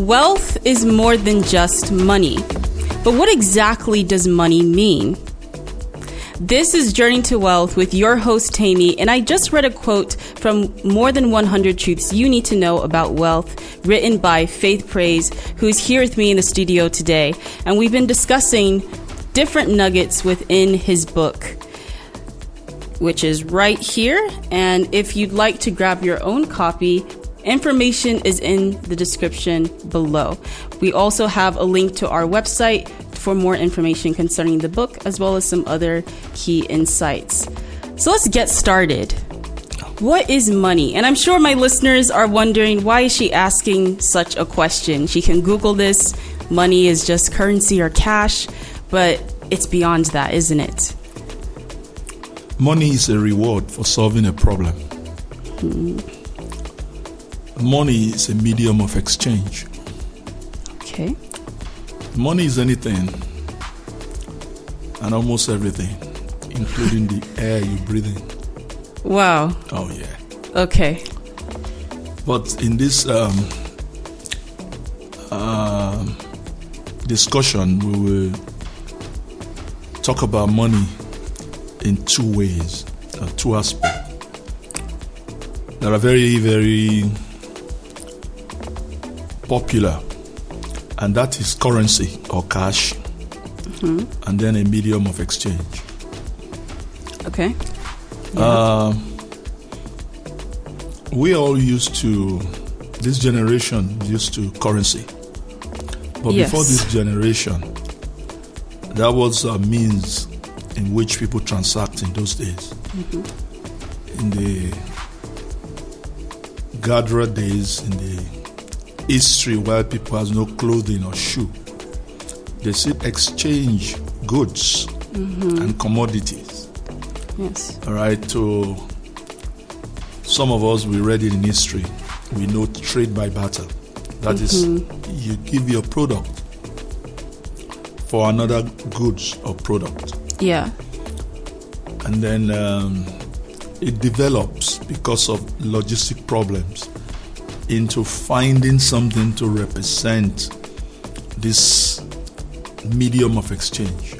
Wealth is more than just money. But what exactly does money mean? This is Journey to Wealth with your host, Temi, and I just read a quote from More Than 100 Truths You Need to Know About Wealth, written by Praiz, who's here with me in the studio today. And we've been discussing different nuggets within his book, which is right here. And if you'd like to grab your own copy, information is in the description below. We also have a link to our website for more information concerning the book, as well as some other key insights. So let's get started. What is money? And I'm sure my listeners are wondering, why is she asking such a question? She can Google this. Money is just currency or cash, but it's beyond that, isn't it? Money is a reward for solving a problem. Money is a medium of exchange. Okay. Money is anything and almost everything, including the air you breathe in. Wow. Oh, yeah. Okay. But in this discussion, we will talk about money in two ways, two aspects that are very, very popular. And that is currency or cash, and then a medium of exchange. Okay. Yeah. We all this generation used to currency. But Yes. before this generation, that was a means in which people transact in those days. In the gatherer days, in the history where people has no clothing or shoe, they still exchange goods and commodities. Yes. All right, to some of us, we read it in history. We know trade by barter. That is, you give your product for another goods or product. Yeah. And then it develops because of logistic problems into finding something to represent this medium of exchange.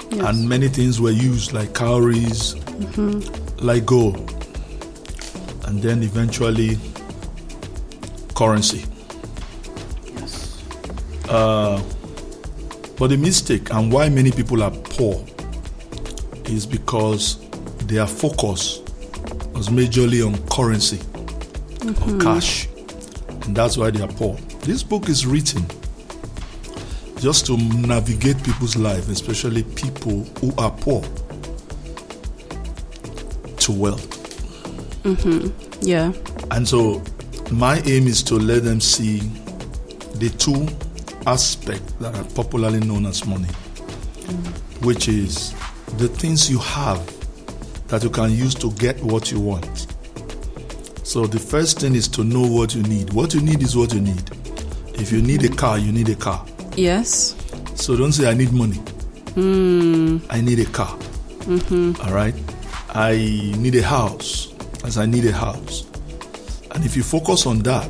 Yes. And many things were used, like cowries, like gold, and then eventually currency. Yes. But the mistake and why many people are poor is because their focus was majorly on currency or cash. And that's why they are poor. This book is written just to navigate people's life, especially people who are poor, to wealth. Yeah. And so my aim is to let them see the two aspects that are popularly known as money, which is the things you have that you can use to get what you want. So the first thing is to know what you need. What you need is what you need. If you need a car, you need a car. Yes. So don't say, I need money. I need a car. All right? I need a house, as I need a house. And if you focus on that,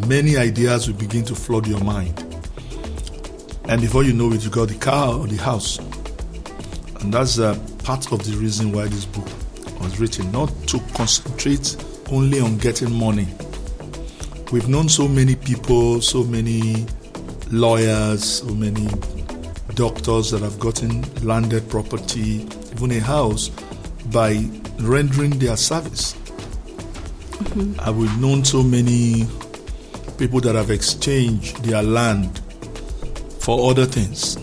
many ideas will begin to flood your mind. And before you know it, you got the car or the house. And that's part of the reason why this book was written, not to concentrate only on getting money. We've known so many people, so many lawyers, so many doctors that have gotten landed property, even a house, by rendering their service. And we've known so many people that have exchanged their land for other things.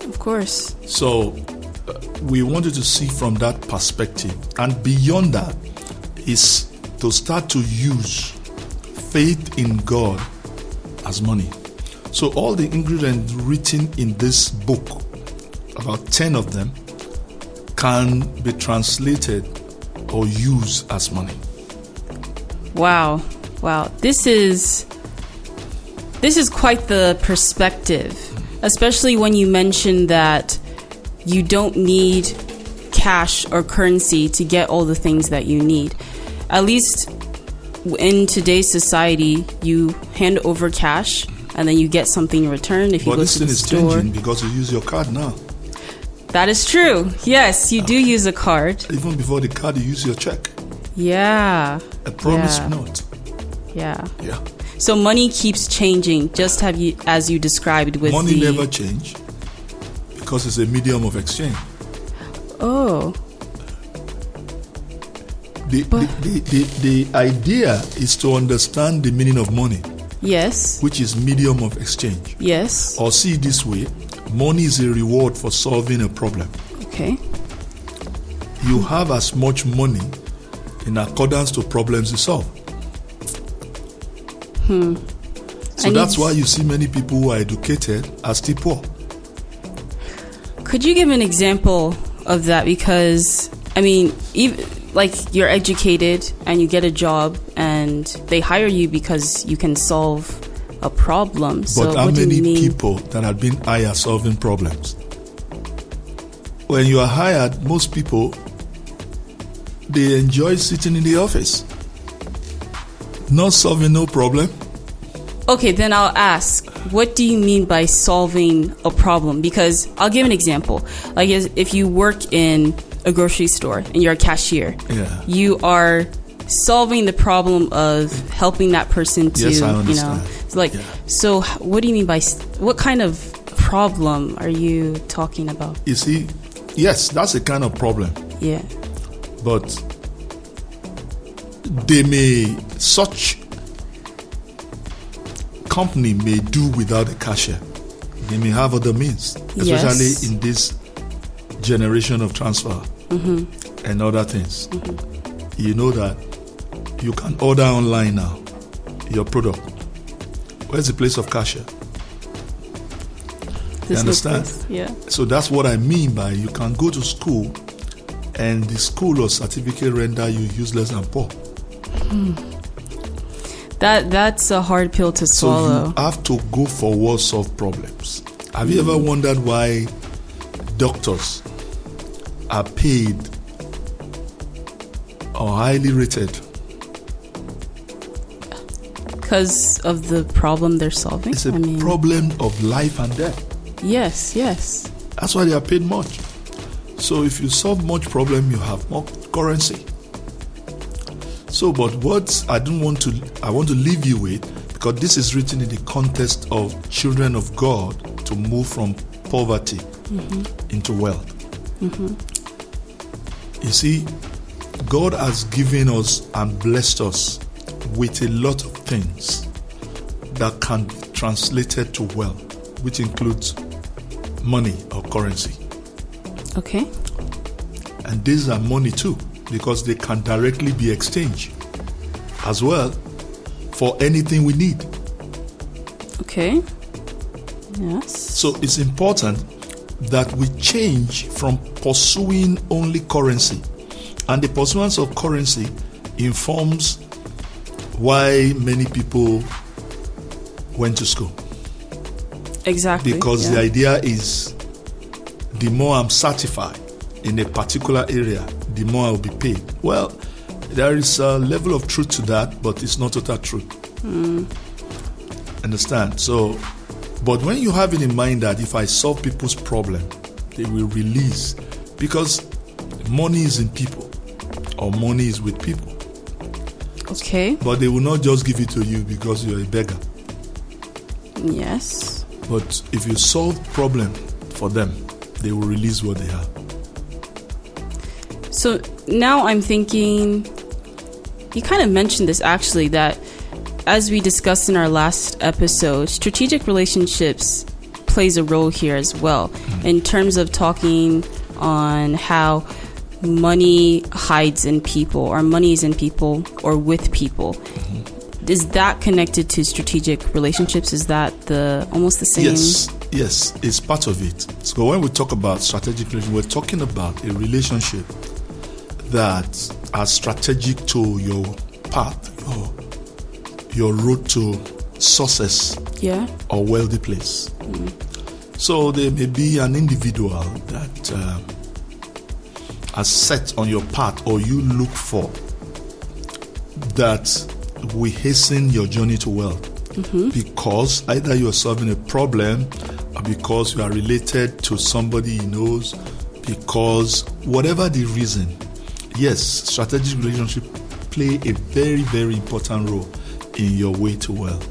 Of course. So we wanted to see from that perspective. And beyond that is to start to use faith in God as money. So all the ingredients written in this book, about 10 of them, can be translated or used as money. Wow. This is quite the perspective, especially when you mention that you don't need cash or currency to get all the things that you need. At least in today's society, you hand over cash and then you get something in return if you But go this to thing the is store. changing because you use your card now. That is true. Yes, you do use a card. Even before the card, you use your check. Yeah. A promise Yeah. note. Yeah. Yeah. So money keeps changing, just as you described with Money the... never change because it's a medium of exchange. Oh. The idea is to understand the meaning of money, Yes. which is medium of exchange. Yes. Or see it this way, money is a reward for solving a problem. Okay. You have as much money in accordance to problems you solve. So that's why you see many people who are educated are still poor. Could you give an example of that? Because, I mean, even, like, you're educated and you get a job and they hire you because you can solve a problem. But So how what do you many mean? people that have been hired solving problems? When you are hired, most people, they enjoy sitting in the office, not solving no problem. Okay, then I'll ask, what do you mean by solving a problem? Because I'll give an example. Like, if you work in a grocery store and you're a cashier, you are solving the problem of helping that person to, Yes, I understand. So what do you mean by, what kind of problem are you talking about? You see, yes, that's a kind of problem. Yeah. But such company may do without a cashier. They may have other means, especially in this generation of transfer and other things. You know that you can order online now your product. Where's the place of cashier? You understand? Yeah. So that's what I mean by you can go to school and the school or certificate render you useless and poor. That's a hard pill to swallow. So you have to go forward, solve problems. Have you ever wondered why doctors are paid or highly rated? Because of the problem they're solving? It's a problem of life and death. Yes, yes. That's why they are paid much. So if you solve much problem, you have more currency. So, but what I want to leave you with, because this is written in the context of children of God to move from poverty into wealth. You see, God has given us and blessed us with a lot of things that can be translated to wealth, which includes money or currency. Okay. And these are money too, because they can directly be exchanged as well for anything we need. Okay. Yes. So it's important that we change from pursuing only currency. And the pursuance of currency informs why many people went to school. Exactly. Because the idea is the more I'm certified in a particular area, the more I'll be paid. Well, there is a level of truth to that, but it's not total truth. Understand? So, but when you have it in mind that if I solve people's problem, they will release, because money is in people, or money is with people. Okay. But they will not just give it to you because you're a beggar. Yes. But if you solve problem for them, they will release what they have. So now I'm thinking, you kind of mentioned this actually, that as we discussed in our last episode, strategic relationships plays a role here as well, in terms of talking on how money hides in people, or money is in people or with people. Is that connected to strategic relationships? Is that almost the same? Yes, it's part of it. So when we talk about strategic relationship, we're talking about a relationship that are strategic to your path, your road to success, or wealthy place. So there may be an individual that are set on your path, or you look for, that will hasten your journey to wealth. because either you are solving a problem or because you are related to somebody he knows, because whatever the reason, yes, strategic relationship play a very, very important role in your way to wealth.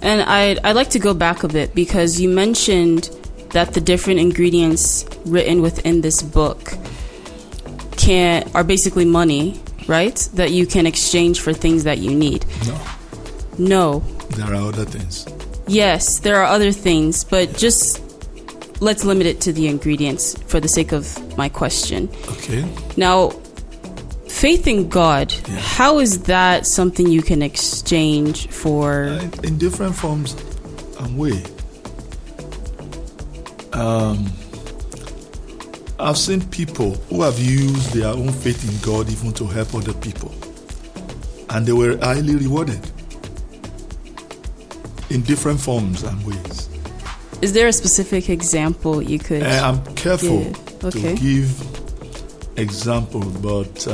And I'd like to go back a bit because you mentioned that the different ingredients written within this book are basically money, right? That you can exchange for things that you need. No. There are other things. Yes, there are other things, but just let's limit it to the ingredients for the sake of my question. Okay. Now, faith in God, how is that something you can exchange for? In different forms and ways. I've seen people who have used their own faith in God even to help other people, and they were highly rewarded in different forms and ways. Is there a specific example you could I'm careful give? to give examples, but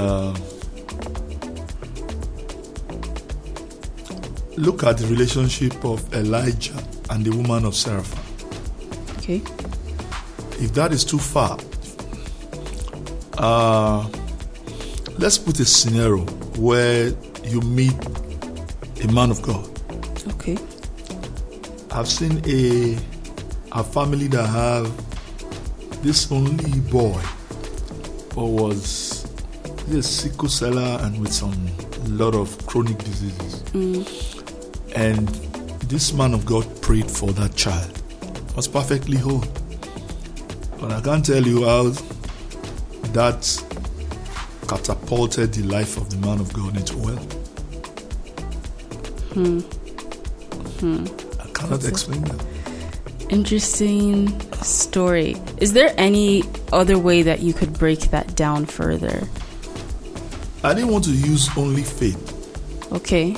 look at the relationship of Elijah and the woman of Sarepta. Okay. If that is too far, let's put a scenario where you meet a man of God. Okay. I've seen a family that have this only boy who was a sickle celler and with some lot of chronic diseases. And this man of God prayed for that child. Was perfectly whole. But I can't tell you how that catapulted the life of the man of God into wealth. I cannot explain that. Interesting story. Is there any other way that you could break that down further? I didn't want to use only faith. Okay.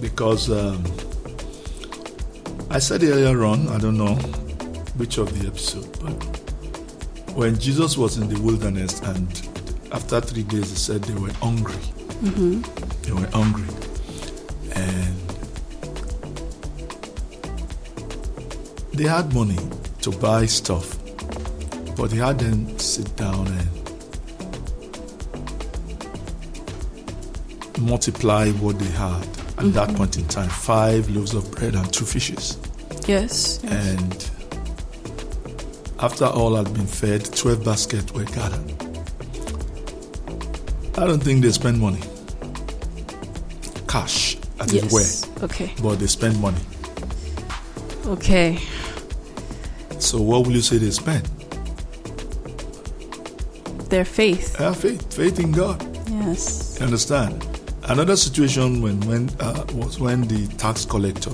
Because I said earlier on, I don't know which of the episode, but when Jesus was in the wilderness and after 3 days he said they were hungry. They were hungry. And they had money to buy stuff, but he had them sit down and multiply what they had at that point in time. 5 loaves of bread and 2 fishes. Yes. And after all had been fed, 12 baskets were gathered. I don't think they spend money. Cash, as it were. Okay. But they spend money. Okay. So what will you say they spend? Their faith. Faith in God. Yes. You understand? Another situation was when the tax collector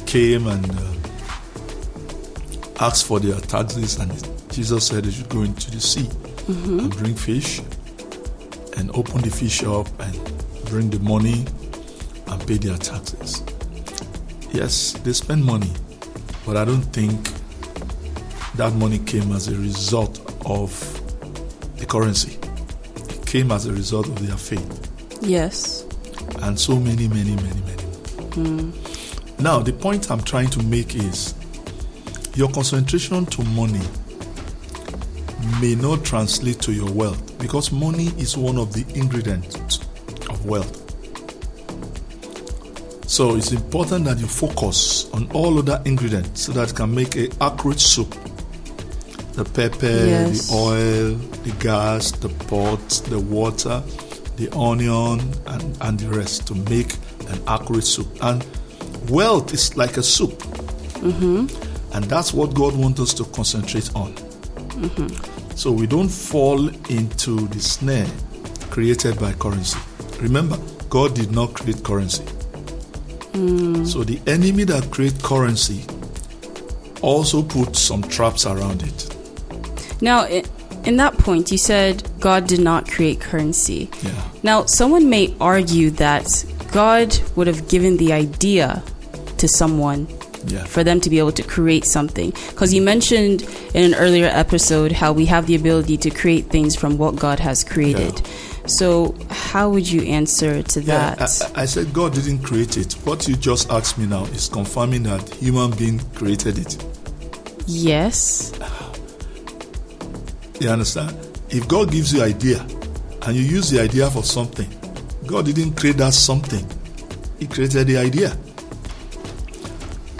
came and asked for their taxes, and Jesus said they should go into the sea and bring fish and open the fish up and bring the money and pay their taxes. Yes, they spend money, but I don't think that money came as a result of the currency. It came as a result of their faith. Yes. And so many. Now, the point I'm trying to make is your concentration to money may not translate to your wealth, because money is one of the ingredients of wealth. So it's important that you focus on all other ingredients so that it can make an accurate soup. The pepper, the oil, the gas, the pot, the water, the onion, and the rest to make an accurate soup. And wealth is like a soup. And that's what God wants us to concentrate on. So we don't fall into the snare created by currency. Remember, God did not create currency. So the enemy that creates currency also put some traps around it. Now, in that point, you said God did not create currency. Yeah. Now, someone may argue that God would have given the idea to someone for them to be able to create something. Because you mentioned in an earlier episode how we have the ability to create things from what God has created. So how would you answer to that? I said God didn't create it. What you just asked me now is confirming that human being created it. Yes. You understand? If God gives you idea and you use the idea for something, God didn't create that something. He created the idea.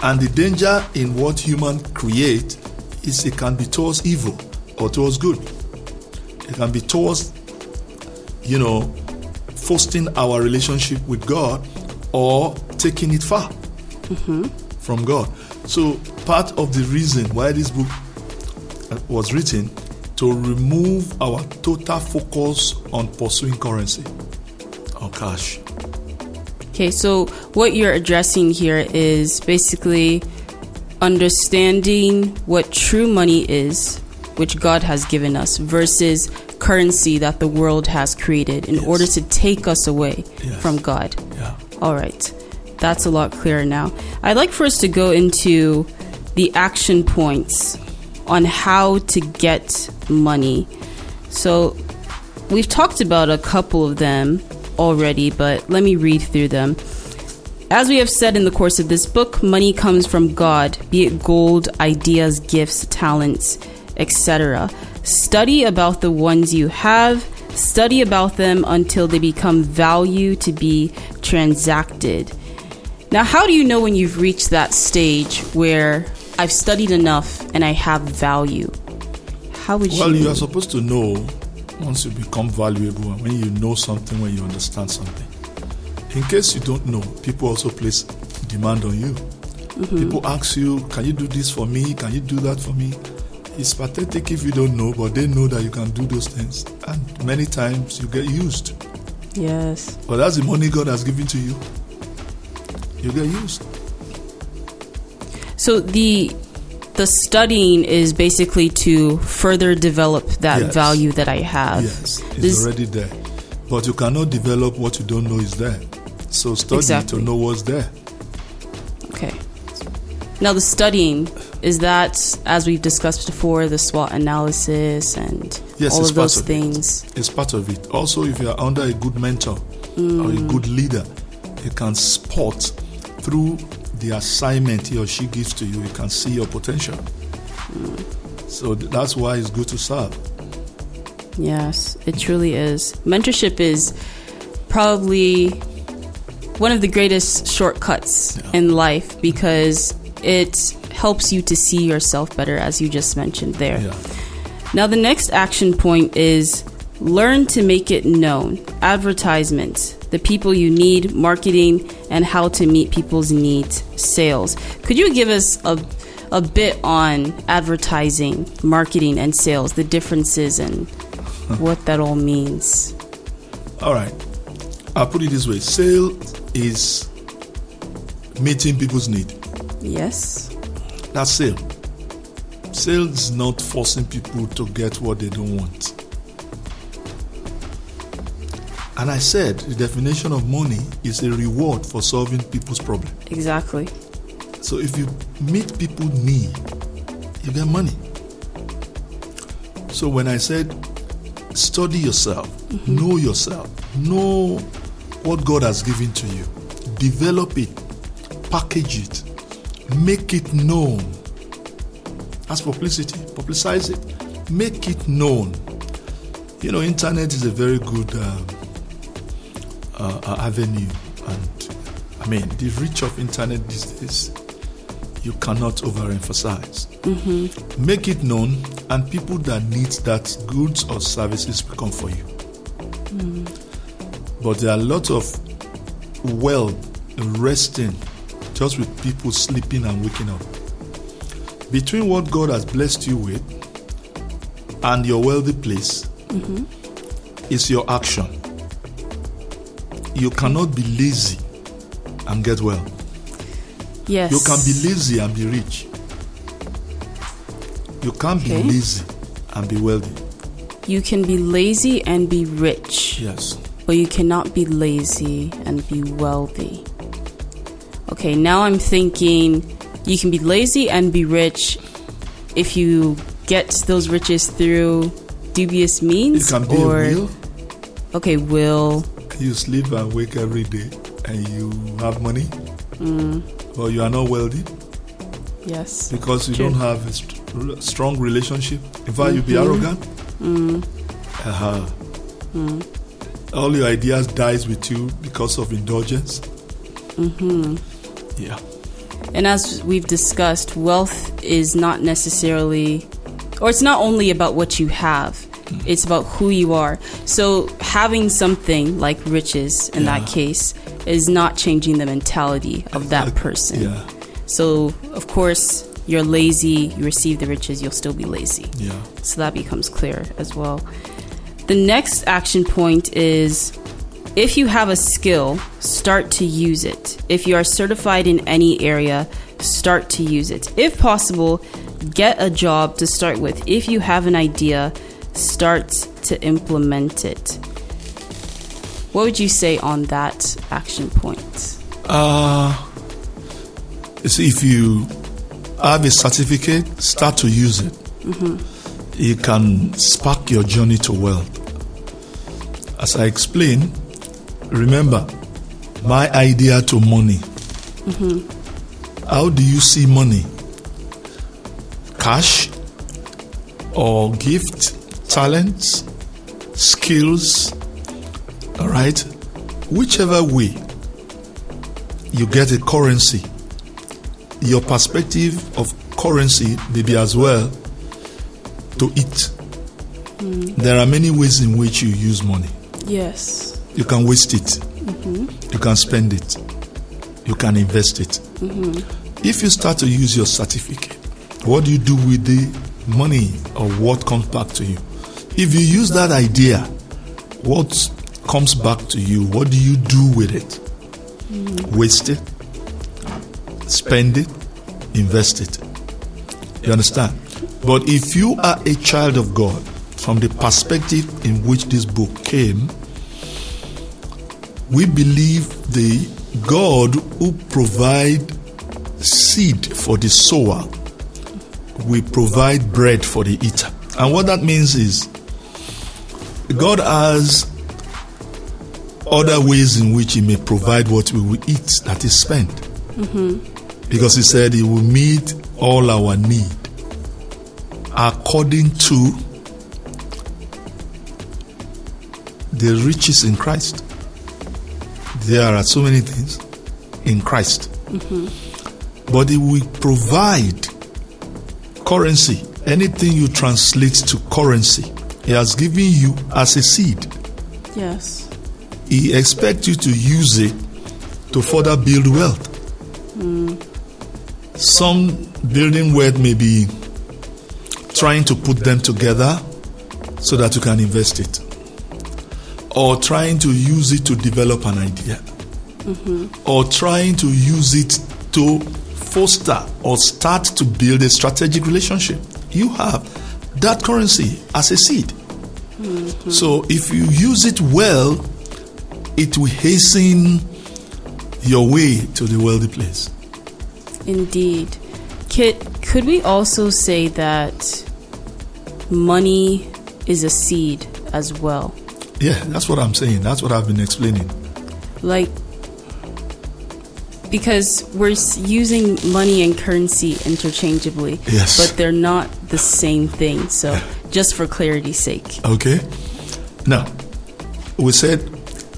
And the danger in what human create is it can be towards evil or towards good. It can be towards, fostering our relationship with God or taking it far from God. So part of the reason why this book was written, to remove our total focus on pursuing currency or cash. Okay, so what you're addressing here is basically understanding what true money is, which God has given us, versus currency that the world has created in order to take us away from God. Yeah. All right. That's a lot clearer now. I'd like for us to go into the action points on how to get money. So we've talked about a couple of them already, but let me read through them. As we have said in the course of this book, money comes from God, be it gold, ideas, gifts, talents, etc. Study about the ones you have. Study about them until they become value to be transacted. Now, how do you know when you've reached that stage where I've studied enough and I have value? How would you? Well, you are supposed to know once you become valuable and when you know something, when you understand something. In case you don't know, people also place demand on you. People ask you, can you do this for me? Can you do that for me? It's pathetic if you don't know, but they know that you can do those things. And many times you get used. Yes. But that's the money God has given to you. You get used. So the studying is basically to further develop that value that I have. Yes, it's already there. But you cannot develop what you don't know is there. So study to know what's there. Okay. Now the studying, is that, as we've discussed before, the SWOT analysis and all of those things? It's part of it. Also, if you are under a good mentor or a good leader, you can spot through the assignment he or she gives to you, you can see your potential. So that's why it's good to serve. Yes, it truly is. Mentorship is probably one of the greatest shortcuts in life because it helps you to see yourself better, as you just mentioned there. Yeah. Now, the next action point is learn to make it known. Advertisements, the people you need, marketing, and how to meet people's needs, sales. Could you give us a bit on advertising, marketing, and sales, the differences and what that all means? All right. I'll put it this way. Sale is meeting people's need. Yes. That's sale. Sale is not forcing people to get what they don't want. And I said the definition of money is a reward for solving people's problem. Exactly. So if you meet people's need, you get money. So when I said study yourself, know yourself, know what God has given to you, develop it, package it, make it known. That's publicity. Publicize it. Make it known. You know, internet is a very good avenue, and I mean the reach of internet these days you cannot overemphasize. Make it known, and people that need that goods or services will come for you. But there are a lot of wealth resting just with people sleeping and waking up. Between what God has blessed you with and your wealthy place is your action. You cannot be lazy and get well. Yes. You can be lazy and be rich. You can't be lazy and be wealthy. You can be lazy and be rich. Yes. But you cannot be lazy and be wealthy. Okay, now I'm thinking you can be lazy and be rich if you get those riches through dubious means. It can be a will. Okay, will. You sleep and wake every day and you have money, but you are not wealthy Yes. because you True. don't have a strong relationship. In fact, you be arrogant. All your ideas dies with you because of indulgence. Yeah. And as we've discussed, wealth is not necessarily, or it's not only about what you have, it's about who you are. So having something like riches in that case is not changing the mentality of that person. Yeah. So, of course, you're lazy, you receive the riches, you'll still be lazy. Yeah. So that becomes clear as well. The next action point is, if you have a skill, start to use it. If you are certified in any area, start to use it. If possible, get a job to start with. If you have an idea, start to implement it. What would you say on that action point? See, if you have a certificate, start to use it. It can spark your journey to wealth. As I explained, remember, my idea to money. How do you see money? Cash or gift, talents, skills, all right? Whichever way you get a currency, your perspective of currency may be as well to eat. There are many ways in which you use money. Yes. You can waste it. You can spend it. You can invest it. If you start to use your certificate, what do you do with the money or what comes back to you? If you use that idea, what comes back to you? What do you do with it? Waste it, spend it, invest it. You understand? But if you are a child of God, from the perspective in which this book came, we believe the God who provide seed for the sower will provide bread for the eater. And what that means is God has other ways in which he may provide what we will eat, that is spent. Because he said he will meet all our need according to the riches in Christ. There are so many things in Christ. But he will provide currency. Anything you translate to currency, he has given you as a seed. Yes. He expects you to use it to further build wealth. Some building wealth may be trying to put them together so that you can invest it, or trying to use it to develop an idea, or trying to use it to foster or start to build a strategic relationship. You have that currency as a seed. So if you use it well, it will hasten your way to the wealthy place. Indeed. Could we also say that money is a seed as well? Yeah, that's what I'm saying. That's what I've been explaining. Like, because we're using money and currency interchangeably, Yes. but they're not the same thing. So, just for clarity's sake. Okay. Now, we said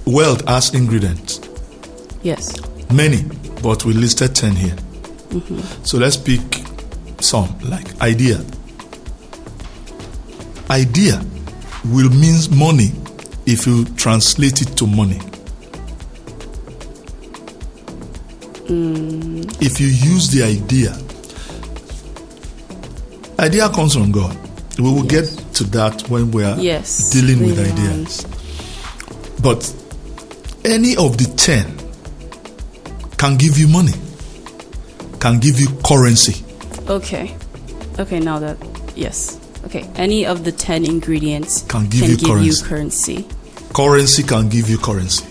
wealth has ingredients. Yes. Many, but we listed 10 here. So let's pick some, like idea. Idea will mean money if you translate it to money. If you use the idea comes from God. We will get to that when we are dealing with ideas. But any of the 10 can give you money, can give you currency. Okay, now that, yes. Okay, any of the 10 ingredients can give you currency. Currency can give you currency.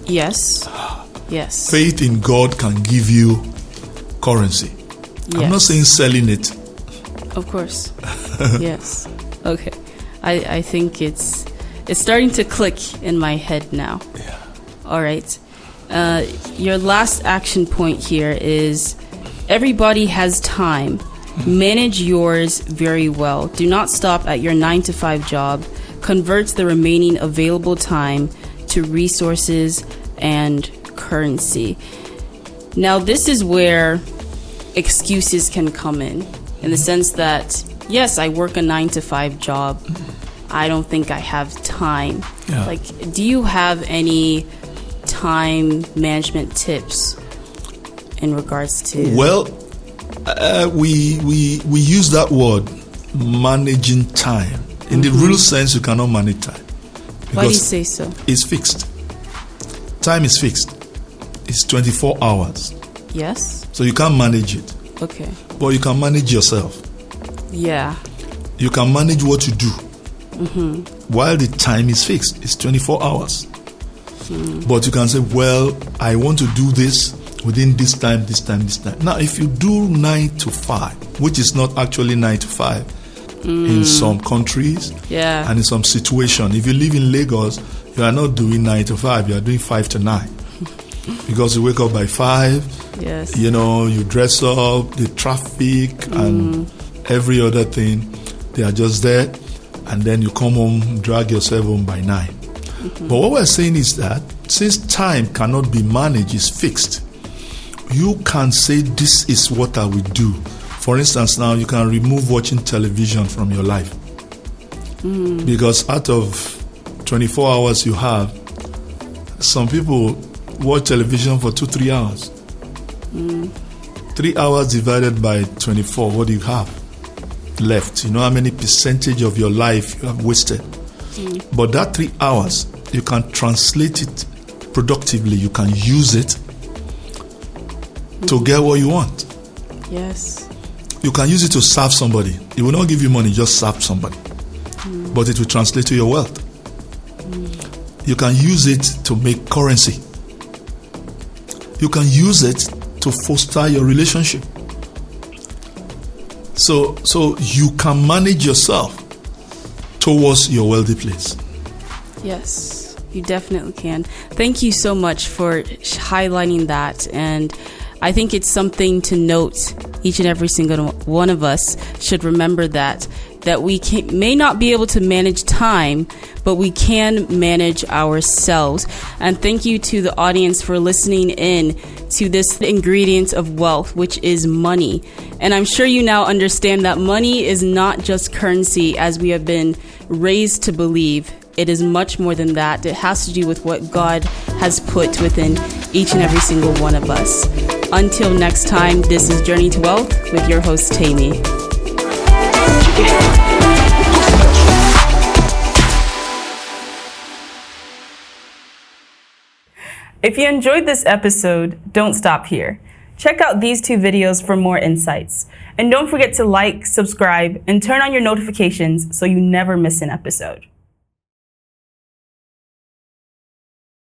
Yes. Yes. Faith in God can give you currency. Yes. I'm not saying selling it. Of course. Yes. Okay. I think it's It's starting to click in my head now. Yeah. All right. Your last action point here is everybody has time. Manage yours very well. Do not stop at your 9-to-5 job. Convert the remaining available time to resources and currency. Now, this is where excuses can come in the sense that, yes, I work a 9-to-5 job. I don't think I have time. Yeah. Like, do you have any time management tips in regards to? Well, we use that word, managing time. In the real sense, you cannot manage time. Why do you say so? It's fixed. Time is fixed. It's 24 hours. Yes. So you can't manage it. Okay. But you can manage yourself. Yeah. You can manage what you do. While the time is fixed, it's 24 hours. But you can say, well, I want to do this within this time. Now, if you do 9 to 5, which is not actually 9 to 5 in some countries and in some situations, if you live in Lagos, you are not doing 9 to 5, you are doing 5 to 9. Because you wake up by 5, yes. You dress up, the traffic and every other thing, they are just there. And then you come home, drag yourself home by 9. But what we're saying is that since time cannot be managed, it's fixed, you can say this is what I will do. For instance, now you can remove watching television from your life. Because out of 24 hours you have, some people watch television for 2-3 hours. 3 hours divided by 24, what do you have left? You know how many percentage of your life you have wasted. But that 3 hours, you can translate it productively. You can use it to get what you want. Yes. You can use it to serve somebody. It will not give you money, just serve somebody. But it will translate to your wealth. You can use it to make currency. You can use it to foster your relationship. So you can manage yourself towards your wealthy place. Yes, you definitely can. Thank you so much for highlighting that. And I think it's something to note. Each and every single one of us should remember that we may not be able to manage time, but we can manage ourselves. And thank you to the audience for listening in to this ingredient of wealth, which is money. And I'm sure you now understand that money is not just currency as we have been raised to believe. It is much more than that. It has to do with what God has put within each and every single one of us. Until next time, this is Journey to Wealth with your host, Temi. If you enjoyed this episode, don't stop here. Check out these 2 videos for more insights. And don't forget to like, subscribe, and turn on your notifications so you never miss an episode.